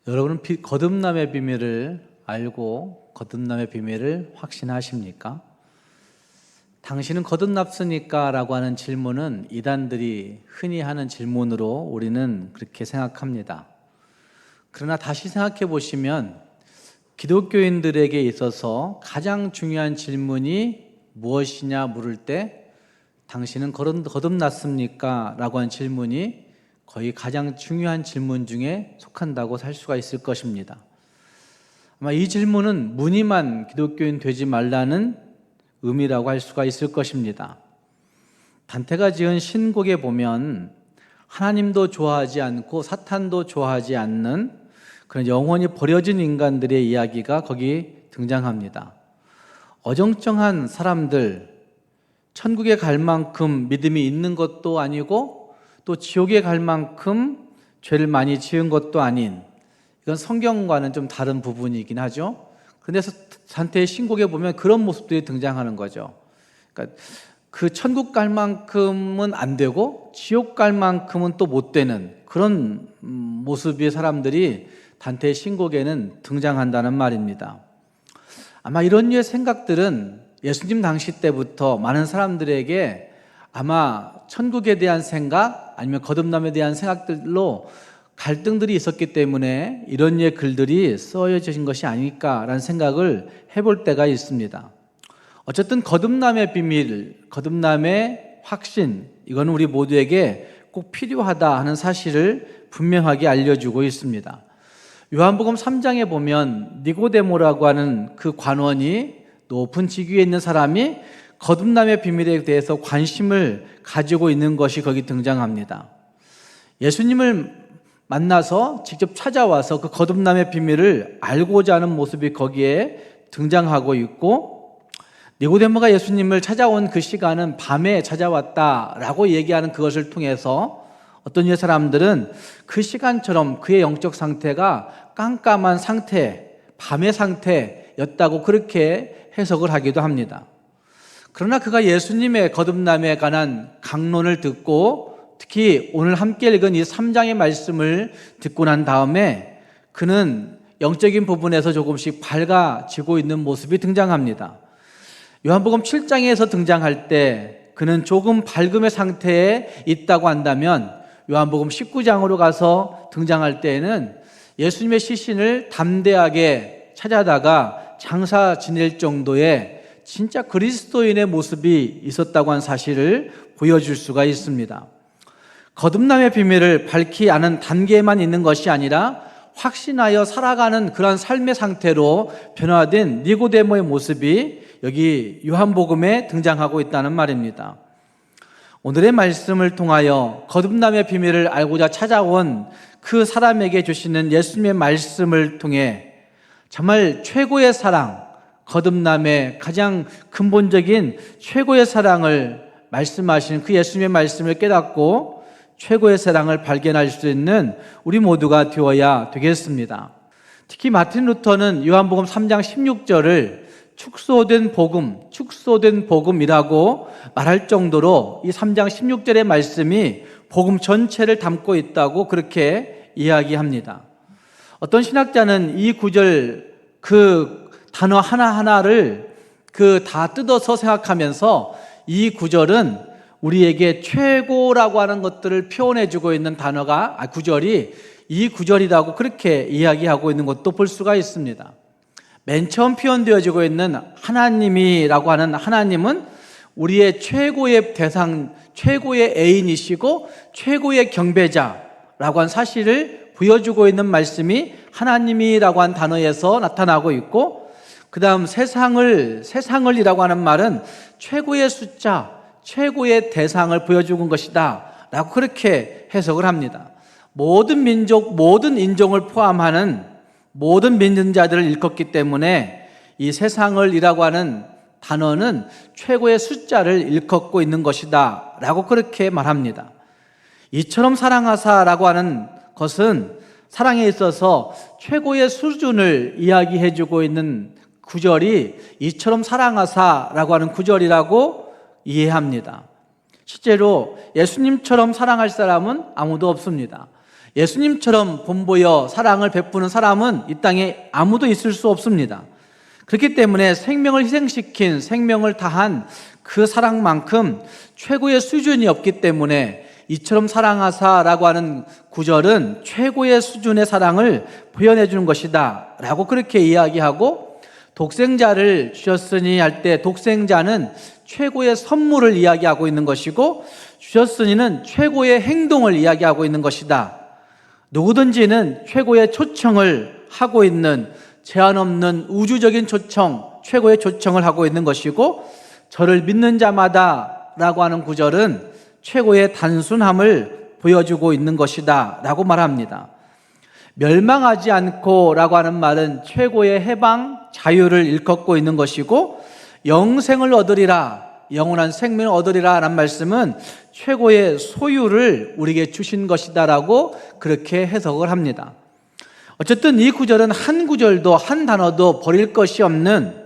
여러분은 거듭남의 비밀을 알고 거듭남의 비밀을 확신하십니까? 당신은 거듭났습니까? 라고 하는 질문은 이단들이 흔히 하는 질문으로 우리는 그렇게 생각합니다. 그러나 다시 생각해 보시면 기독교인들에게 있어서 가장 중요한 질문이 무엇이냐 물을 때 당신은 거듭났습니까? 라고 하는 질문이 거의 가장 중요한 질문 중에 속한다고 살 수가 있을 것입니다. 아마 이 질문은 무늬만 기독교인 되지 말라는 의미라고 할 수가 있을 것입니다. 단테가 지은 신곡에 보면 하나님도 좋아하지 않고 사탄도 좋아하지 않는 그런 영원히 버려진 인간들의 이야기가 거기 등장합니다. 어정쩡한 사람들, 천국에 갈 만큼 믿음이 있는 것도 아니고 또 지옥에 갈 만큼 죄를 많이 지은 것도 아닌, 이건 성경과는 좀 다른 부분이긴 하죠. 그런데 단테의 신곡에 보면 그런 모습들이 등장하는 거죠. 그러니까 그 천국 갈 만큼은 안 되고 지옥 갈 만큼은 또 못 되는 그런 모습의 사람들이 단테의 신곡에는 등장한다는 말입니다. 아마 이런 류의 생각들은 예수님 당시 때부터 많은 사람들에게 아마 천국에 대한 생각 아니면 거듭남에 대한 생각들로 갈등들이 있었기 때문에 이런 류의 글들이 써여진 것이 아닐까라는 생각을 해볼 때가 있습니다. 어쨌든 거듭남의 비밀, 거듭남의 확신, 이거는 우리 모두에게 꼭 필요하다 하는 사실을 분명하게 알려주고 있습니다. 요한복음 3장에 보면 니고데모라고 하는 그 관원이 높은 직위에 있는 사람이 거듭남의 비밀에 대해서 관심을 가지고 있는 것이 거기 등장합니다. 예수님을 만나서 직접 찾아와서 그 거듭남의 비밀을 알고자 하는 모습이 거기에 등장하고 있고, 니고데모가 예수님을 찾아온 그 시간은 밤에 찾아왔다라고 얘기하는 그것을 통해서 어떤 류의 사람들은 그 시간처럼 그의 영적 상태가 깜깜한 상태, 밤의 상태였다고 그렇게 해석을 하기도 합니다. 그러나 그가 예수님의 거듭남에 관한 강론을 듣고 특히 오늘 함께 읽은 이 3장의 말씀을 듣고 난 다음에 그는 영적인 부분에서 조금씩 밝아지고 있는 모습이 등장합니다. 요한복음 7장에서 등장할 때 그는 조금 밝음의 상태에 있다고 한다면 요한복음 19장으로 가서 등장할 때에는 예수님의 시신을 담대하게 찾아다가 장사 지낼 정도의 진짜 그리스도인의 모습이 있었다고 하는 사실을 보여줄 수가 있습니다. 거듭남의 비밀을 밝히 아는 단계에만 있는 것이 아니라 확신하여 살아가는 그런 삶의 상태로 변화된 니고데모의 모습이 여기 요한복음에 등장하고 있다는 말입니다. 오늘의 말씀을 통하여 거듭남의 비밀을 알고자 찾아온 그 사람에게 주시는 예수님의 말씀을 통해 정말 최고의 사랑, 거듭남의 가장 근본적인 최고의 사랑을 말씀하시는 그 예수님의 말씀을 깨닫고 최고의 사랑을 발견할 수 있는 우리 모두가 되어야 되겠습니다. 특히 마틴 루터는 요한복음 3장 16절을 축소된 복음이라고 말할 정도로 이 3장 16절의 말씀이 복음 전체를 담고 있다고 그렇게 이야기합니다. 어떤 신학자는 이 구절 그 단어 하나하나를 다 뜯어서 생각하면서 이 구절은 우리에게 최고라고 하는 것들을 표현해주고 있는 구절이 이 구절이라고 그렇게 이야기하고 있는 것도 볼 수가 있습니다. 맨 처음 표현되어지고 있는 하나님이라고 하는 하나님은 우리의 최고의 대상, 최고의 애인이시고 최고의 경배자라고 한 사실을 보여주고 있는 말씀이 하나님이라고 한 단어에서 나타나고 있고, 그 다음 세상을이라고 하는 말은 최고의 숫자, 최고의 대상을 보여주는 것이다 라고 그렇게 해석을 합니다. 모든 민족, 모든 인종을 포함하는 모든 믿는 자들을 일컫기 때문에 이 세상을이라고 하는 단어는 최고의 숫자를 일컫고 있는 것이다 라고 그렇게 말합니다. 이처럼 사랑하사라고 하는 것은 사랑에 있어서 최고의 수준을 이야기해주고 있는 구절이 이처럼 사랑하사라고 하는 구절이라고 이해합니다. 실제로 예수님처럼 사랑할 사람은 아무도 없습니다. 예수님처럼 본보여 사랑을 베푸는 사람은 이 땅에 아무도 있을 수 없습니다. 그렇기 때문에 생명을 희생시킨, 생명을 다한 그 사랑만큼 최고의 수준이 없기 때문에 이처럼 사랑하사라고 하는 구절은 최고의 수준의 사랑을 표현해 주는 것이다 라고 그렇게 이야기하고, 독생자를 주셨으니 할 때 독생자는 최고의 선물을 이야기하고 있는 것이고, 주셨으니는 최고의 행동을 이야기하고 있는 것이다. 누구든지는 최고의 초청을 하고 있는, 제한 없는 우주적인 초청, 최고의 초청을 하고 있는 것이고, 저를 믿는 자마다 라고 하는 구절은 최고의 단순함을 보여주고 있는 것이다 라고 말합니다. 멸망하지 않고 라고 하는 말은 최고의 해방, 자유를 일컫고 있는 것이고, 영생을 얻으리라, 영원한 생명을 얻으리라 라는 말씀은 최고의 소유를 우리에게 주신 것이다 라고 그렇게 해석을 합니다. 어쨌든 이 구절은 한 구절도 한 단어도 버릴 것이 없는,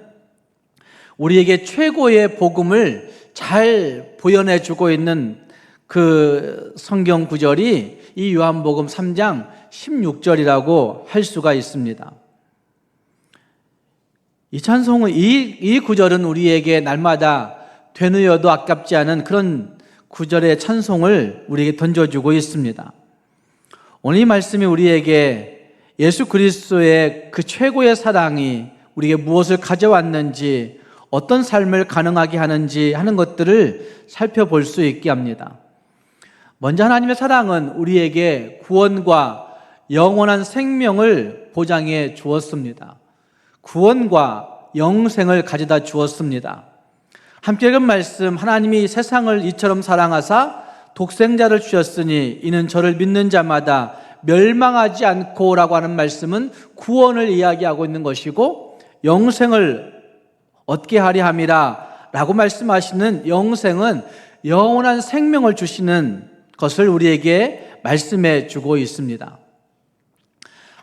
우리에게 최고의 복음을 잘 보여내 주고 있는 그 성경 구절이 이 요한복음 3장 16절이라고 할 수가 있습니다. 이 찬송은, 이 구절은 우리에게 날마다 되누여도 아깝지 않은 그런 구절의 찬송을 우리에게 던져주고 있습니다. 오늘 이 말씀이 우리에게 예수 그리스도의 그 최고의 사랑이 우리에게 무엇을 가져왔는지, 어떤 삶을 가능하게 하는지 하는 것들을 살펴볼 수 있게 합니다. 먼저 하나님의 사랑은 우리에게 구원과 영원한 생명을 보장해 주었습니다. 구원과 영생을 가져다 주었습니다. 함께 읽은 말씀, 하나님이 세상을 이처럼 사랑하사 독생자를 주셨으니 이는 저를 믿는 자마다 멸망하지 않고 라고 하는 말씀은 구원을 이야기하고 있는 것이고, 영생을 얻게 하려 함이라 라고 말씀하시는 영생은 영원한 생명을 주시는 것을 우리에게 말씀해 주고 있습니다.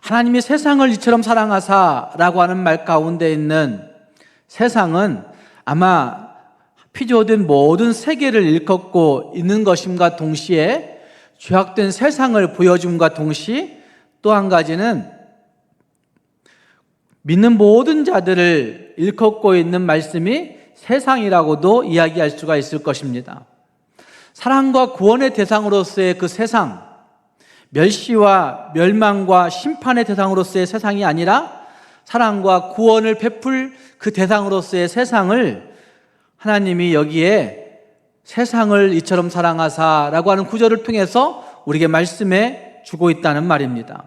하나님이 세상을 이처럼 사랑하사 라고 하는 말 가운데 있는 세상은 아마 피조된 모든 세계를 일컫고 있는 것임과 동시에, 죄악된 세상을 보여줌과 동시에 또 한 가지는 믿는 모든 자들을 일컫고 있는 말씀이 세상이라고도 이야기할 수가 있을 것입니다. 사랑과 구원의 대상으로서의 그 세상, 멸시와 멸망과 심판의 대상으로서의 세상이 아니라 사랑과 구원을 베풀 그 대상으로서의 세상을 하나님이 여기에 세상을 이처럼 사랑하사라고 하는 구절을 통해서 우리에게 말씀해 주고 있다는 말입니다.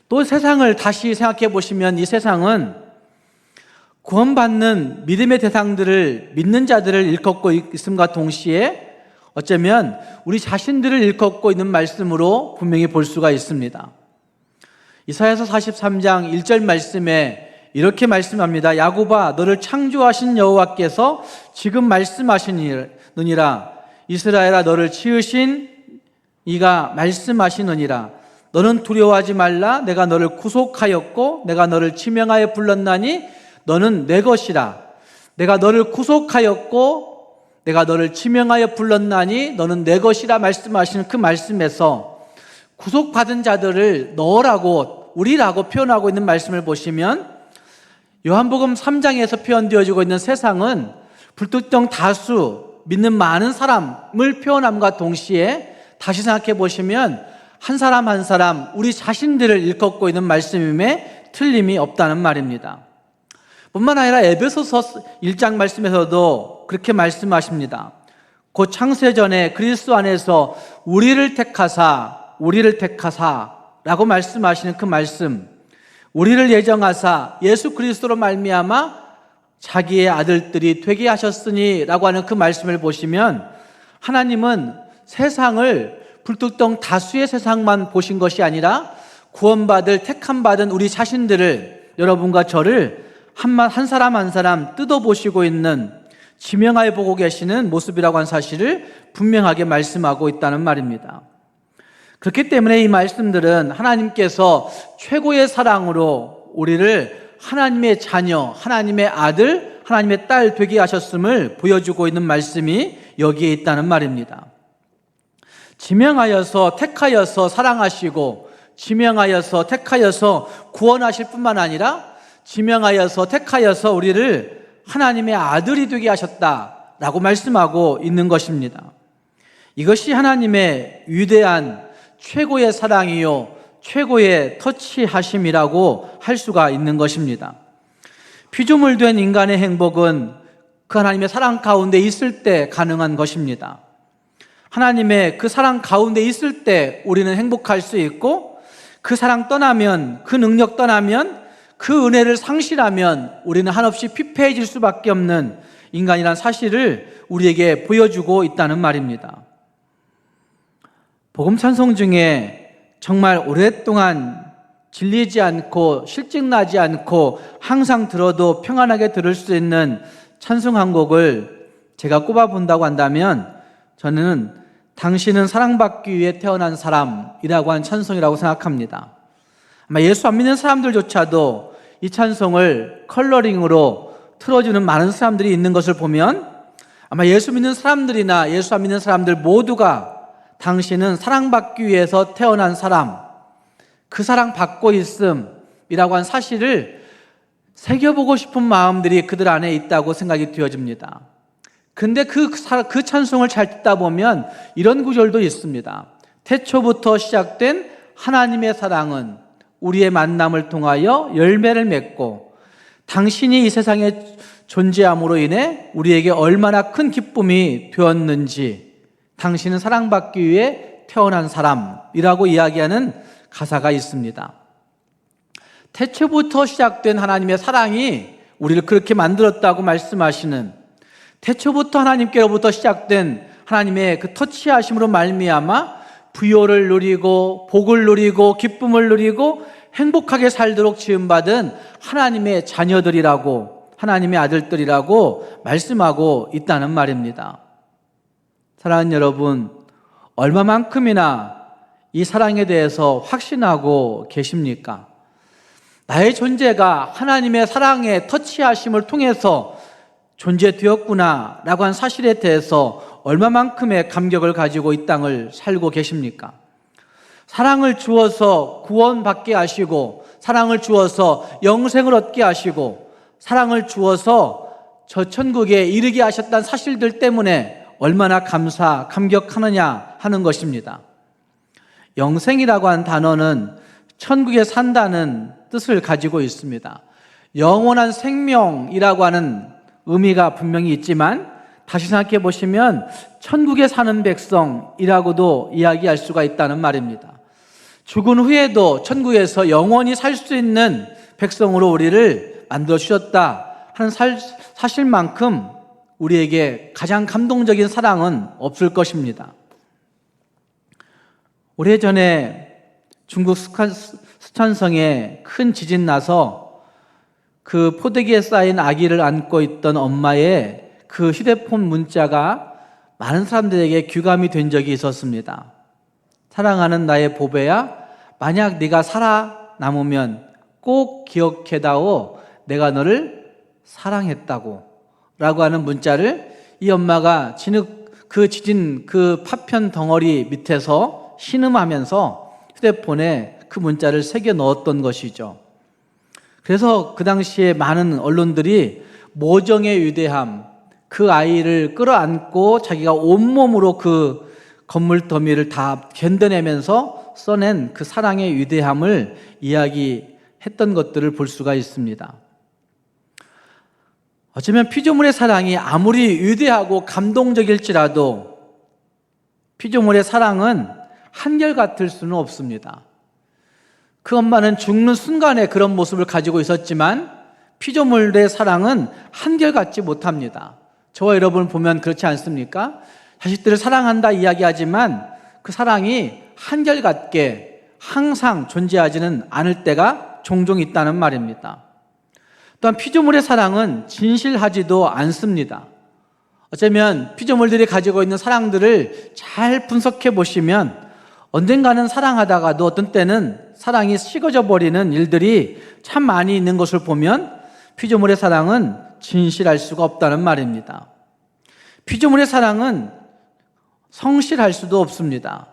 또 세상을 다시 생각해 보시면, 이 세상은 구원받는 믿음의 대상들을, 믿는 자들을 일컫고 있음과 동시에 어쩌면 우리 자신들을 일컫고 있는 말씀으로 분명히 볼 수가 있습니다. 이사야서 43장 1절 말씀에 이렇게 말씀합니다. 야곱아, 너를 창조하신 여호와께서 지금 말씀하시느니라. 이스라엘아, 너를 지으신 이가 말씀하시느니라. 너는 두려워하지 말라. 내가 너를 구속하였고 내가 너를 지명하여 불렀나니 너는 내 것이라. 내가 너를 구속하였고 내가 너를 지명하여 불렀나니 너는 내 것이라 말씀하시는 그 말씀에서 구속받은 자들을 너라고, 우리라고 표현하고 있는 말씀을 보시면, 요한복음 3장에서 표현되어지고 있는 세상은 불특정 다수, 믿는 많은 사람을 표현함과 동시에 다시 생각해 보시면 한 사람 한 사람, 우리 자신들을 일컫고 있는 말씀임에 틀림이 없다는 말입니다. 뿐만 아니라 에베소서 1장 말씀에서도 그렇게 말씀하십니다. 곧 창세전에 그리스도 안에서 우리를 택하사 라고 말씀하시는 그 말씀, 우리를 예정하사 예수 그리스도로 말미암아 자기의 아들들이 되게 하셨으니 라고 하는 그 말씀을 보시면, 하나님은 세상을 불특정 다수의 세상만 보신 것이 아니라 구원받을 택함받은 우리 자신들을, 여러분과 저를 한 사람 한 사람 뜯어보시고 있는, 지명하여 보고 계시는 모습이라고 하는 사실을 분명하게 말씀하고 있다는 말입니다. 그렇기 때문에 이 말씀들은 하나님께서 최고의 사랑으로 우리를 하나님의 자녀, 하나님의 아들, 하나님의 딸 되게 하셨음을 보여주고 있는 말씀이 여기에 있다는 말입니다. 지명하여서 택하여서 사랑하시고 지명하여서 택하여서 구원하실 뿐만 아니라 지명하여서 택하여서 우리를 하나님의 아들이 되게 하셨다라고 말씀하고 있는 것입니다. 이것이 하나님의 위대한 최고의 사랑이요 최고의 터치하심이라고 할 수가 있는 것입니다. 피조물된 인간의 행복은 그 하나님의 사랑 가운데 있을 때 가능한 것입니다. 하나님의 그 사랑 가운데 있을 때 우리는 행복할 수 있고, 그 사랑 떠나면, 그 능력 떠나면, 그 은혜를 상실하면 우리는 한없이 피폐해질 수밖에 없는 인간이란 사실을 우리에게 보여주고 있다는 말입니다. 복음 찬송 중에 정말 오랫동안 질리지 않고 실증나지 않고 항상 들어도 평안하게 들을 수 있는 찬송 한 곡을 제가 꼽아본다고 한다면 저는 당신은 사랑받기 위해 태어난 사람이라고 한 찬송이라고 생각합니다. 아마 예수 안 믿는 사람들조차도 이 찬송을 컬러링으로 틀어주는 많은 사람들이 있는 것을 보면 아마 예수 믿는 사람들이나 예수 안 믿는 사람들 모두가 당신은 사랑받기 위해서 태어난 사람, 그 사랑 받고 있음이라고 한 사실을 새겨보고 싶은 마음들이 그들 안에 있다고 생각이 되어집니다. 근데 그 찬송을 잘 듣다 보면 이런 구절도 있습니다. 태초부터 시작된 하나님의 사랑은 우리의 만남을 통하여 열매를 맺고 당신이 이 세상에 존재함으로 인해 우리에게 얼마나 큰 기쁨이 되었는지 당신은 사랑받기 위해 태어난 사람이라고 이야기하는 가사가 있습니다. 태초부터 시작된 하나님의 사랑이 우리를 그렇게 만들었다고 말씀하시는, 태초부터 하나님께로부터 시작된 하나님의 그 터치하심으로 말미암아 부요를 누리고 복을 누리고 기쁨을 누리고 행복하게 살도록 지음받은 하나님의 자녀들이라고, 하나님의 아들들이라고 말씀하고 있다는 말입니다. 사랑하는 여러분, 얼마만큼이나 이 사랑에 대해서 확신하고 계십니까? 나의 존재가 하나님의 사랑의 터치하심을 통해서 존재되었구나 라고 한 사실에 대해서 얼마만큼의 감격을 가지고 이 땅을 살고 계십니까? 사랑을 주어서 구원받게 하시고, 사랑을 주어서 영생을 얻게 하시고, 사랑을 주어서 저 천국에 이르게 하셨다는 사실들 때문에 얼마나 감격하느냐 하는 것입니다. 영생이라고 하는 단어는 천국에 산다는 뜻을 가지고 있습니다. 영원한 생명이라고 하는 의미가 분명히 있지만 다시 생각해 보시면 천국에 사는 백성이라고도 이야기할 수가 있다는 말입니다. 죽은 후에도 천국에서 영원히 살 수 있는 백성으로 우리를 만들어 주셨다 하는 사실만큼 우리에게 가장 감동적인 사랑은 없을 것입니다. 오래전에 중국 스촨성에 큰 지진 나서 그 포대기에 쌓인 아기를 안고 있던 엄마의 그 휴대폰 문자가 많은 사람들에게 귀감이 된 적이 있었습니다. 사랑하는 나의 보배야, 만약 네가 살아남으면 꼭 기억해다오, 내가 너를 사랑했다고 라고 하는 문자를 이 엄마가 그 지진 그 파편 덩어리 밑에서 신음하면서 휴대폰에 그 문자를 새겨 넣었던 것이죠. 그래서 그 당시에 많은 언론들이 모정의 위대함, 그 아이를 끌어안고 자기가 온몸으로 그 건물 더미를 다 견뎌내면서 써낸 그 사랑의 위대함을 이야기했던 것들을 볼 수가 있습니다. 어쩌면 피조물의 사랑이 아무리 위대하고 감동적일지라도 피조물의 사랑은 한결같을 수는 없습니다. 그 엄마는 죽는 순간에 그런 모습을 가지고 있었지만 피조물의 사랑은 한결같지 못합니다. 저와 여러분 보면 그렇지 않습니까? 자식들을 사랑한다 이야기하지만 그 사랑이 한결같게 항상 존재하지는 않을 때가 종종 있다는 말입니다. 또한 피조물의 사랑은 진실하지도 않습니다. 어쩌면 피조물들이 가지고 있는 사랑들을 잘 분석해 보시면 언젠가는 사랑하다가도 어떤 때는 사랑이 식어져 버리는 일들이 참 많이 있는 것을 보면 피조물의 사랑은 진실할 수가 없다는 말입니다. 피조물의 사랑은 성실할 수도 없습니다.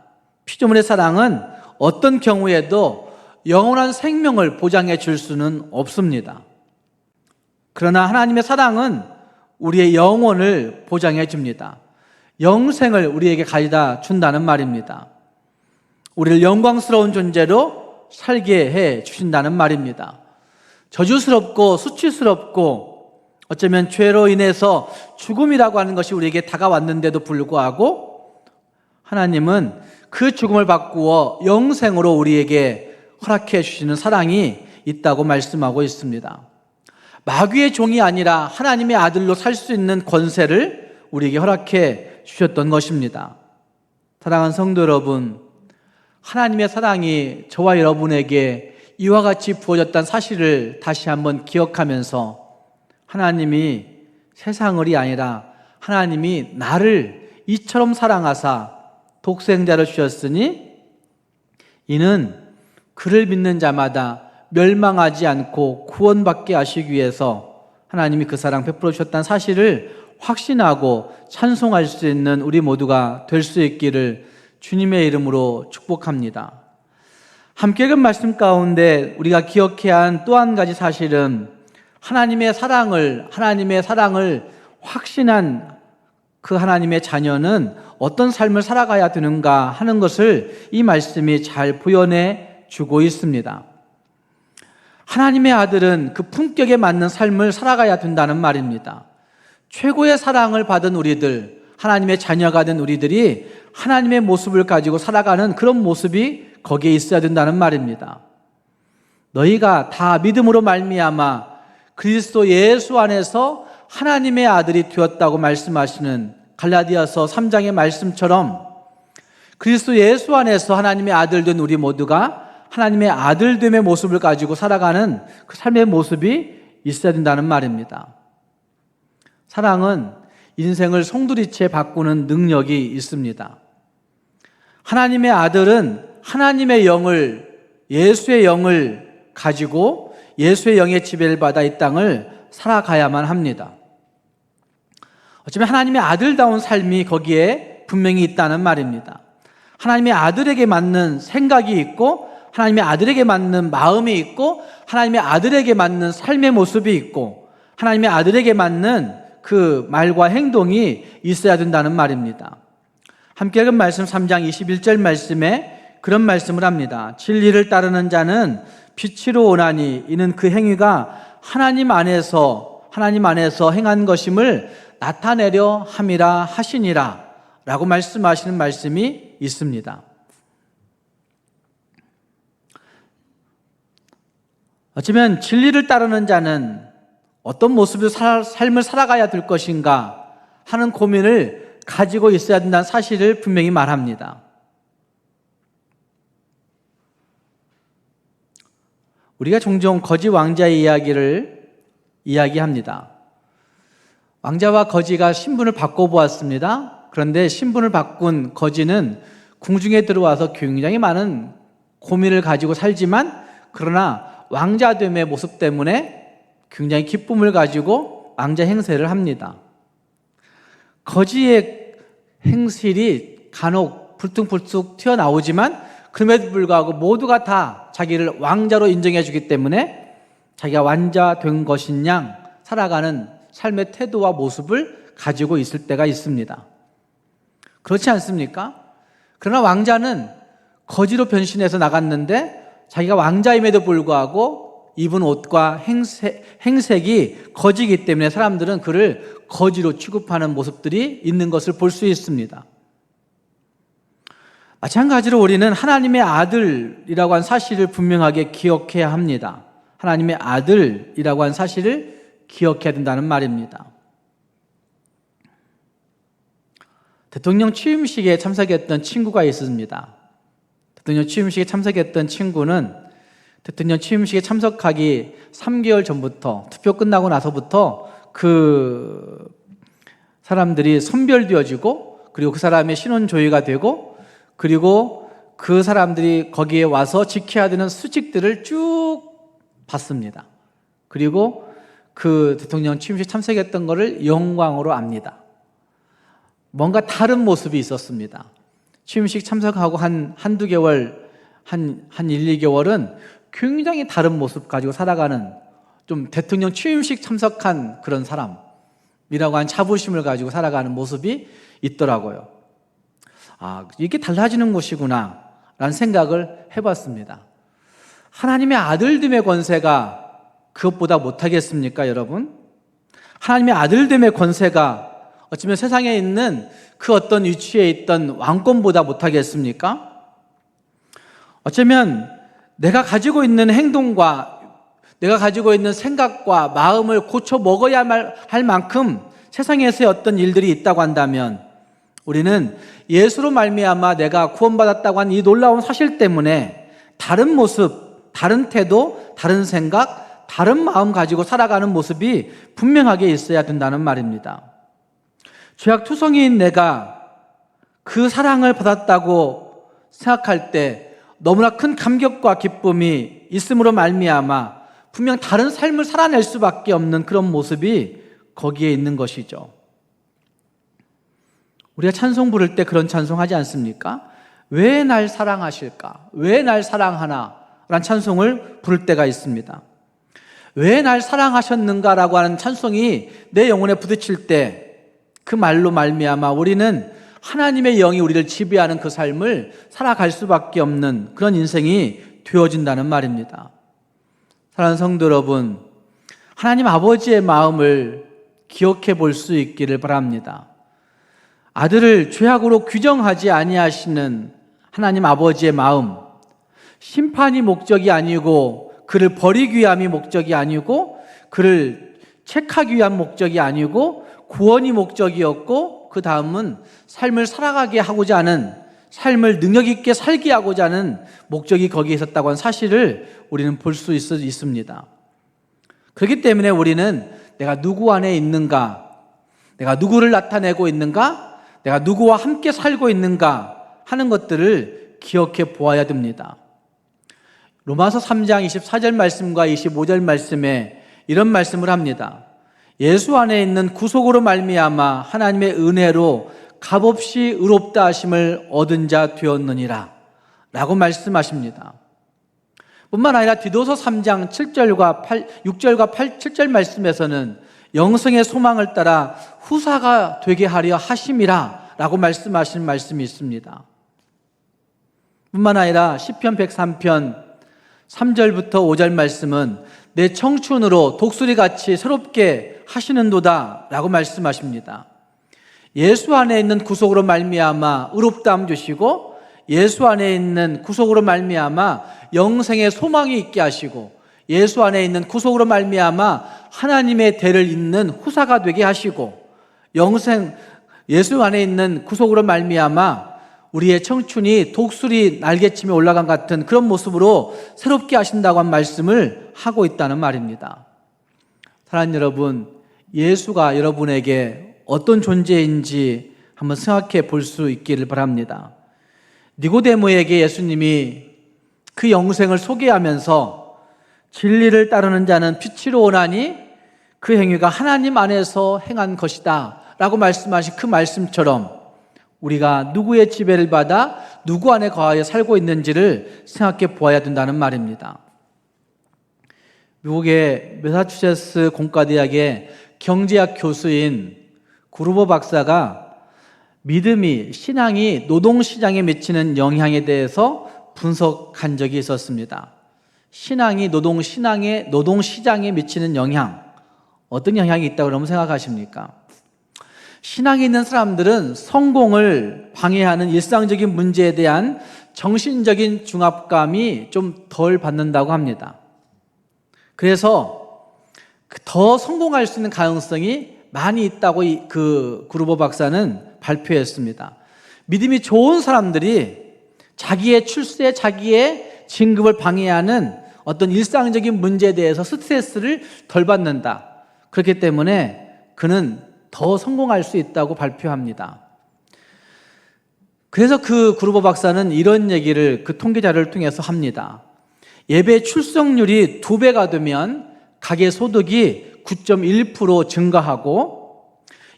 피조물의 사랑은 어떤 경우에도 영원한 생명을 보장해 줄 수는 없습니다. 그러나 하나님의 사랑은 우리의 영혼을 보장해 줍니다. 영생을 우리에게 가져다 준다는 말입니다. 우리를 영광스러운 존재로 살게 해 주신다는 말입니다. 저주스럽고 수치스럽고 어쩌면 죄로 인해서 죽음이라고 하는 것이 우리에게 다가왔는데도 불구하고 하나님은 그 죽음을 바꾸어 영생으로 우리에게 허락해 주시는 사랑이 있다고 말씀하고 있습니다. 마귀의 종이 아니라 하나님의 아들로 살 수 있는 권세를 우리에게 허락해 주셨던 것입니다. 사랑하는 성도 여러분, 하나님의 사랑이 저와 여러분에게 이와 같이 부어졌다는 사실을 다시 한번 기억하면서 하나님이 세상을이 아니라 하나님이 나를 이처럼 사랑하사 독생자를 주셨으니 이는 그를 믿는 자마다 멸망하지 않고 구원받게 하시기 위해서 하나님이 그 사랑 베풀어 주셨다는 사실을 확신하고 찬송할 수 있는 우리 모두가 될 수 있기를 주님의 이름으로 축복합니다. 함께 읽은 말씀 가운데 우리가 기억해야 한 또 한 가지 사실은 하나님의 사랑을 확신한 그 하나님의 자녀는 어떤 삶을 살아가야 되는가 하는 것을 이 말씀이 잘 보여내 주고 있습니다. 하나님의 아들은 그 품격에 맞는 삶을 살아가야 된다는 말입니다. 최고의 사랑을 받은 우리들, 하나님의 자녀가 된 우리들이 하나님의 모습을 가지고 살아가는 그런 모습이 거기에 있어야 된다는 말입니다. 너희가 다 믿음으로 말미암아 그리스도 예수 안에서 하나님의 아들이 되었다고 말씀하시는 갈라디아서 3장의 말씀처럼 그리스도 예수 안에서 하나님의 아들 된 우리 모두가 하나님의 아들됨의 모습을 가지고 살아가는 그 삶의 모습이 있어야 된다는 말입니다. 사랑은 인생을 송두리째 바꾸는 능력이 있습니다. 하나님의 아들은 하나님의 영을, 예수의 영을 가지고 예수의 영의 지배를 받아 이 땅을 살아가야만 합니다. 어쩌면 하나님의 아들다운 삶이 거기에 분명히 있다는 말입니다. 하나님의 아들에게 맞는 생각이 있고 하나님의 아들에게 맞는 마음이 있고 하나님의 아들에게 맞는 삶의 모습이 있고 하나님의 아들에게 맞는 그 말과 행동이 있어야 된다는 말입니다. 함께 읽은 말씀 3장 21절 말씀에 그런 말씀을 합니다. 진리를 따르는 자는 빛으로 오나니 이는 그 행위가 하나님 안에서 행한 것임을 나타내려 함이라 하시니라 라고 말씀하시는 말씀이 있습니다. 어쩌면 진리를 따르는 자는 어떤 모습의 삶을 살아가야 될 것인가 하는 고민을 가지고 있어야 된다는 사실을 분명히 말합니다. 우리가 종종 거지 왕자의 이야기를 이야기합니다. 왕자와 거지가 신분을 바꿔보았습니다. 그런데 신분을 바꾼 거지는 궁중에 들어와서 굉장히 많은 고민을 가지고 살지만 그러나 왕자됨의 모습 때문에 굉장히 기쁨을 가지고 왕자 행세를 합니다. 거지의 행실이 간혹 불쑥불쑥 튀어나오지만 그럼에도 불구하고 모두가 다 자기를 왕자로 인정해 주기 때문에 자기가 왕자 된 것인 양 살아가는 삶의 태도와 모습을 가지고 있을 때가 있습니다. 그렇지 않습니까? 그러나 왕자는 거지로 변신해서 나갔는데 자기가 왕자임에도 불구하고 입은 옷과 행색이 거지이기 때문에 사람들은 그를 거지로 취급하는 모습들이 있는 것을 볼 수 있습니다. 마찬가지로 우리는 하나님의 아들이라고 한 사실을 분명하게 기억해야 합니다. 하나님의 아들이라고 한 사실을 기억해야 된다는 말입니다. 대통령 취임식에 참석했던 친구가 있습니다. 대통령 취임식에 참석했던 친구는 대통령 취임식에 참석하기 3개월 전부터 투표 끝나고 나서부터 그 사람들이 선별되어지고 그리고 그 사람의 신원 조회가 되고 그리고 그 사람들이 거기에 와서 지켜야 되는 수칙들을 쭉 봤습니다. 그리고 그 대통령 취임식 참석했던 것을 영광으로 압니다. 뭔가 다른 모습이 있었습니다. 취임식 참석하고 한두 개월, 한 1, 2개월은 굉장히 다른 모습 가지고 살아가는, 좀 대통령 취임식 참석한 그런 사람이라고 한 자부심을 가지고 살아가는 모습이 있더라고요. 이게 달라지는 것이구나 라는 생각을 해봤습니다. 하나님의 아들됨의 권세가 그것보다 못하겠습니까, 여러분? 하나님의 아들됨의 권세가 어쩌면 세상에 있는 그 어떤 위치에 있던 왕권보다 못하겠습니까? 어쩌면 내가 가지고 있는 행동과 내가 가지고 있는 생각과 마음을 고쳐 먹어야 할 만큼 세상에서의 어떤 일들이 있다고 한다면 우리는 예수로 말미암아 내가 구원받았다고 하는 이 놀라운 사실 때문에 다른 모습, 다른 태도, 다른 생각, 다른 마음 가지고 살아가는 모습이 분명하게 있어야 된다는 말입니다. 죄악투성이인 내가 그 사랑을 받았다고 생각할 때 너무나 큰 감격과 기쁨이 있음으로 말미암아 분명 다른 삶을 살아낼 수밖에 없는 그런 모습이 거기에 있는 것이죠. 우리가 찬송 부를 때 그런 찬송하지 않습니까? 왜 날 사랑하실까? 왜 날 사랑하나? 라는 찬송을 부를 때가 있습니다. 왜 날 사랑하셨는가? 라고 하는 찬송이 내 영혼에 부딪힐 때 그 말로 말미암아 우리는 하나님의 영이 우리를 지배하는 그 삶을 살아갈 수밖에 없는 그런 인생이 되어진다는 말입니다. 사랑하는 성도 여러분, 하나님 아버지의 마음을 기억해 볼 수 있기를 바랍니다. 아들을 죄악으로 규정하지 아니하시는 하나님 아버지의 마음, 심판이 목적이 아니고 그를 버리기 위함이 목적이 아니고 그를 책하기 위한 목적이 아니고 구원이 목적이었고 그 다음은 삶을 살아가게 하고자 하는, 삶을 능력 있게 살게 하고자 하는 목적이 거기에 있었다고 하는 사실을 우리는 볼 수 있습니다. 그렇기 때문에 우리는 내가 누구 안에 있는가, 내가 누구를 나타내고 있는가, 내가 누구와 함께 살고 있는가 하는 것들을 기억해 보아야 됩니다. 로마서 3장 24절 말씀과 25절 말씀에 이런 말씀을 합니다. 예수 안에 있는 구속으로 말미암아 하나님의 은혜로 값없이 의롭다 하심을 얻은 자 되었느니라 라고 말씀하십니다. 뿐만 아니라 디도서 3장 6절과 7절 말씀에서는 영생의 소망을 따라 후사가 되게 하려 하심이라 라고 말씀하신 말씀이 있습니다. 뿐만 아니라 시편 103편 3절부터 5절 말씀은 내 청춘으로 독수리같이 새롭게 하시는도다 라고 말씀하십니다. 예수 안에 있는 구속으로 말미암아 의롭다함 주시고 예수 안에 있는 구속으로 말미암아 영생의 소망이 있게 하시고 예수 안에 있는 구속으로 말미암아 하나님의 대를 잇는 후사가 되게 하시고 예수 안에 있는 구속으로 말미암아 우리의 청춘이 독수리 날개침에 올라간 같은 그런 모습으로 새롭게 하신다고 한 말씀을 하고 있다는 말입니다. 사랑하는 여러분, 예수가 여러분에게 어떤 존재인지 한번 생각해 볼 수 있기를 바랍니다. 니고데모에게 예수님이 그 영생을 소개하면서 진리를 따르는 자는 빛으로 오나니 그 행위가 하나님 안에서 행한 것이다 라고 말씀하신 그 말씀처럼 우리가 누구의 지배를 받아 누구 안에 거하여 살고 있는지를 생각해 보아야 된다는 말입니다. 미국의 매사추세츠 공과대학의 경제학 교수인 구르보 박사가 믿음이, 신앙이 노동시장에 미치는 영향에 대해서 분석한 적이 있었습니다. 신앙이 노동시장에 미치는 영향, 어떤 영향이 있다고 여러분 생각하십니까? 신앙이 있는 사람들은 성공을 방해하는 일상적인 문제에 대한 정신적인 중압감이 좀 덜 받는다고 합니다. 그래서 더 성공할 수 있는 가능성이 많이 있다고 그 구르보 박사는 발표했습니다. 믿음이 좋은 사람들이 자기의 출세, 자기의 진급을 방해하는 어떤 일상적인 문제에 대해서 스트레스를 덜 받는다. 그렇기 때문에 그는 더 성공할 수 있다고 발표합니다. 그래서 그 구르보 박사는 이런 얘기를 그 통계 자료를 통해서 합니다. 예배 출석률이 2배가 되면 가계 소득이 9.1% 증가하고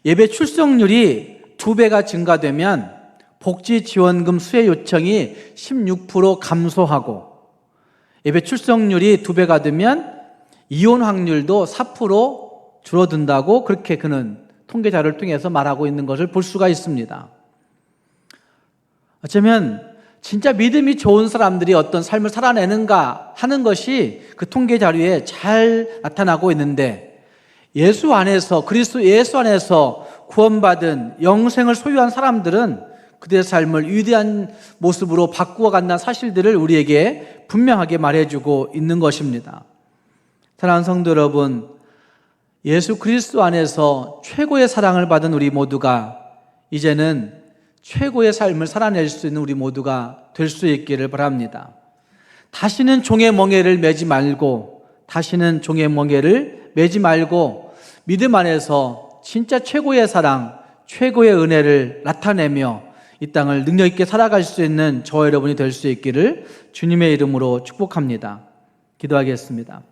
예배 출석률이 2배가 증가되면 복지지원금 수혜 요청이 16% 감소하고 예배 출석률이 2배가 되면 이혼 확률도 4% 줄어든다고 그렇게 그는 통계 자료를 통해서 말하고 있는 것을 볼 수가 있습니다. 어쩌면 진짜 믿음이 좋은 사람들이 어떤 삶을 살아내는가 하는 것이 그 통계 자료에 잘 나타나고 있는데 예수 안에서, 그리스도 예수 안에서 구원받은 영생을 소유한 사람들은 그들의 삶을 위대한 모습으로 바꾸어 간다는 사실들을 우리에게 분명하게 말해주고 있는 것입니다. 사랑하는 성도 여러분, 예수 그리스도 안에서 최고의 사랑을 받은 우리 모두가 이제는 최고의 삶을 살아낼 수 있는 우리 모두가 될 수 있기를 바랍니다. 다시는 종의 멍에를 매지 말고 믿음 안에서 진짜 최고의 사랑, 최고의 은혜를 나타내며 이 땅을 능력 있게 살아갈 수 있는 저와 여러분이 될 수 있기를 주님의 이름으로 축복합니다. 기도하겠습니다.